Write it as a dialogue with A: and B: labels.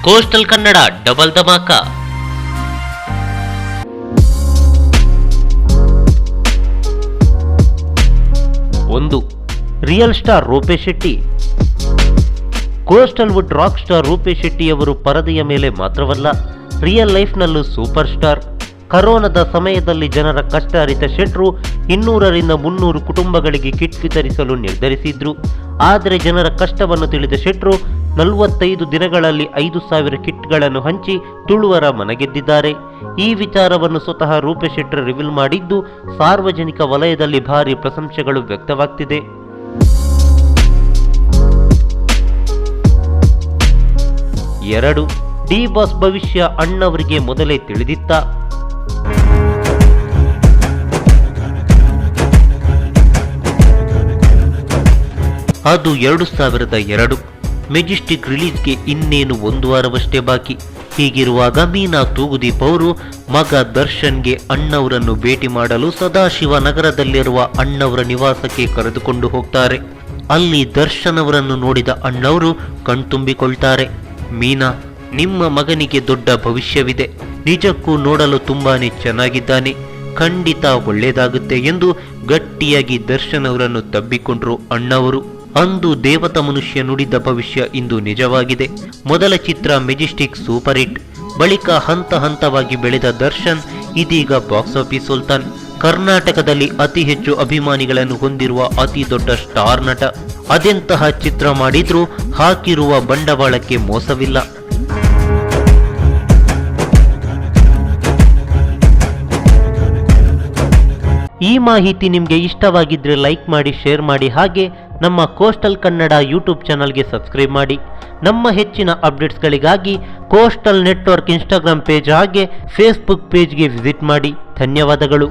A: Coastal Kannada double ಧಮಾಕ. ಒಂದು, real star Rupesh Shetty. Coastal wood rock star Rupesh ಶೆಟ್ಟಿಯವರು ಪರದೆಯ ಮೇಲೆ ಮಾತ್ರವಲ್ಲ, ರಿಯಲ್ ಲೈಫ್ನಲ್ಲೂ ಸೂಪರ್ ಸ್ಟಾರ್. ಕರೋನಾದ ಸಮಯದಲ್ಲಿ ಜನರ ಕಷ್ಟ ಅರಿತ ಶೆಟ್ರು 200ರಿಂದ 300 ಕುಟುಂಬಗಳಿಗೆ ಕಿಟ್ ವಿತರಿಸಲು ನಿರ್ಧರಿಸಿದ್ರು. ಆದರೆ ಜನರ ಕಷ್ಟವನ್ನು ತಿಳಿದ ಶೆಟ್ರು 45 ದಿನಗಳಲ್ಲಿ 5,000 ಕಿಟ್ಗಳನ್ನು ಹಂಚಿ ತುಳುವರ ಮನಗೆದ್ದಿದ್ದಾರೆ. ಈ ವಿಚಾರವನ್ನು ಸ್ವತಃ ರೂಪೇಶ್ ಶೆಟ್ಟಿ ರಿವೀಲ್ ಮಾಡಿದ್ದು ಸಾರ್ವಜನಿಕ ವಲಯದಲ್ಲಿ ಭಾರಿ ಪ್ರಶಂಸೆಗಳು ವ್ಯಕ್ತವಾಗ್ತಿದೆ. 2, ಡಿ ಬಾಸ್ ಭವಿಷ್ಯ ಅಣ್ಣವರಿಗೆ ಮೊದಲೇ ತಿಳಿದಿತ್ತ? ಅದು 2002. ಮೆಜೆಸ್ಟಿಕ್ ರಿಲೀಸ್ಗೆ ಇನ್ನೇನು 1 ವಾರವಷ್ಟೇ ಬಾಕಿ. ಹೀಗಿರುವಾಗ ಮೀನಾ ತೂಗುದೀಪ್ ಅವರು ಮಗ ದರ್ಶನ್ಗೆ ಅಣ್ಣವರನ್ನು ಭೇಟಿ ಮಾಡಲು ಸದಾಶಿವ ನಗರದಲ್ಲಿರುವ ಅಣ್ಣವರ ನಿವಾಸಕ್ಕೆ ಕರೆದುಕೊಂಡು ಹೋಗ್ತಾರೆ. ಅಲ್ಲಿ ದರ್ಶನ್ ಅವರನ್ನು ನೋಡಿದ ಅಣ್ಣವರು ಕಣ್ತುಂಬಿಕೊಳ್ತಾರೆ. ಮೀನಾ, ನಿಮ್ಮ ಮಗನಿಗೆ ದೊಡ್ಡ ಭವಿಷ್ಯವಿದೆ, ನಿಜಕ್ಕೂ ನೋಡಲು ತುಂಬಾನೇ ಚೆನ್ನಾಗಿದ್ದಾನೆ, ಖಂಡಿತ ಒಳ್ಳೆಯದಾಗುತ್ತೆ ಎಂದು ಗಟ್ಟಿಯಾಗಿ ದರ್ಶನ್ ಅವರನ್ನು ತಬ್ಬಿಕೊಂಡ್ರು ಅಣ್ಣವರು. ಅಂದು ದೇವತಾ ಮನುಷ್ಯ ನುಡಿದ ಭವಿಷ್ಯ ಇಂದು ನಿಜವಾಗಿದೆ. ಮೊದಲ ಚಿತ್ರ ಮೆಜೆಸ್ಟಿಕ್ ಸೂಪರ್ ಹಿಟ್, ಬಳಿಕ ಹಂತ ಹಂತವಾಗಿ ಬೆಳೆದ ದರ್ಶನ್ ಇದೀಗ ಬಾಕ್ಸ್ ಆಫೀಸ್ ಸುಲ್ತಾನ್. ಕರ್ನಾಟಕದಲ್ಲಿ ಅತಿ ಹೆಚ್ಚು ಅಭಿಮಾನಿಗಳನ್ನು ಹೊಂದಿರುವ ಅತಿ ದೊಡ್ಡ ಸ್ಟಾರ್ ನಟ. ಅದೆಂತಹ ಚಿತ್ರ ಮಾಡಿದ್ರೂ ಹಾಕಿರುವ ಬಂಡವಾಳಕ್ಕೆ ಮೋಸವಿಲ್ಲ. ಈ ಮಾಹಿತಿ ನಿಮಗೆ ಇಷ್ಟವಾಗಿದ್ರೆ ಲೈಕ್ ಮಾಡಿ, ಶೇರ್ ಮಾಡಿ, ಹಾಗೆ ನಮ್ಮ ಕೋಸ್ಟಲ್ ಕನ್ನಡ ಯೂಟ್ಯೂಬ್ ಚಾನಲ್ಗೆ ಸಬ್ಸ್ಕ್ರೈಬ್ ಮಾಡಿ. ನಮ್ಮ ಹೆಚ್ಚಿನ ಅಪ್ಡೇಟ್ಸ್ಗಳಿಗಾಗಿ ಕೋಸ್ಟಲ್ ನೆಟ್ವರ್ಕ್ ಇನ್ಸ್ಟಾಗ್ರಾಮ್ ಪೇಜ್ ಹಾಗೆ ಫೇಸ್ಬುಕ್ ಪೇಜ್ಗೆ ವಿಸಿಟ್ ಮಾಡಿ. ಧನ್ಯವಾದಗಳು.